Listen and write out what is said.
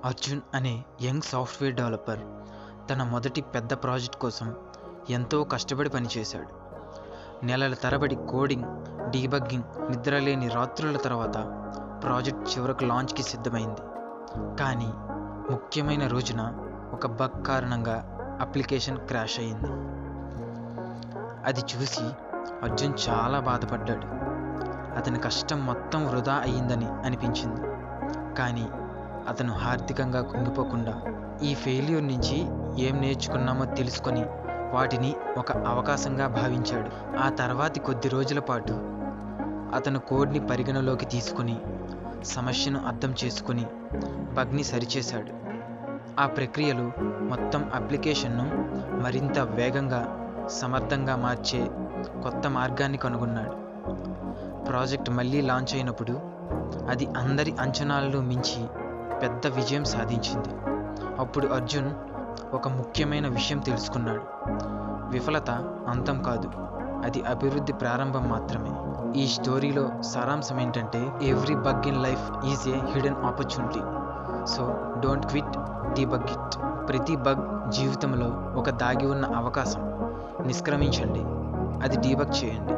అర్జున్ అనే young software developer తన మొదటి పెద్ద ప్రాజెక్ట్ కోసం ఎంతో కష్టపడి పనిచేశాడు. నెలల తరబడి కోడింగ్, డీబగ్గింగ్, నిద్రలేని రాత్రుల తర్వాత ప్రాజెక్ట్ చివరకు లాంచ్కి సిద్ధమైంది. కానీ ముఖ్యమైన రోజున ఒక బగ్ కారణంగా అప్లికేషన్ క్రాష్ అయింది. అది చూసి అర్జున్ చాలా బాధపడ్డాడు. అతని కష్టం మొత్తం వృధా అయ్యిందని అనిపించింది. కానీ అతను ఆర్థికంగా కుంగిపోకుండా ఈ ఫెయిల్యూర్ నుంచి ఏం నేర్చుకున్నామో తెలుసుకొని వాటిని ఒక అవకాశంగా భావించాడు. ఆ తర్వాతి కొద్ది రోజుల పాటు అతను కోడ్ని పరిగణలోకి తీసుకుని సమస్యను అర్థం చేసుకుని బగ్ని సరిచేశాడు. ఆ ప్రక్రియలో మొత్తం అప్లికేషన్ను మరింత వేగంగా, సమర్థంగా మార్చే కొత్త మార్గాన్ని కనుగొన్నాడు. ప్రాజెక్ట్ మళ్ళీ లాంచ్ అయినప్పుడు అది అందరి అంచనాలను మించి పెద్ద విజయం సాధించింది. అప్పుడు అర్జున్ ఒక ముఖ్యమైన విషయం తెలుసుకున్నాడు. విఫలత అంతం కాదు, అది అభివృద్ధి ప్రారంభం మాత్రమే. ఈ స్టోరీలో సారాంశం ఏంటంటే, every bug in life is a hidden opportunity, so don't quit, debug it. ప్రతి బగ్ జీవితంలో ఒక దాగి ఉన్న అవకాశం. నిష్క్రమించండి, అది డీబగ్ చేయండి.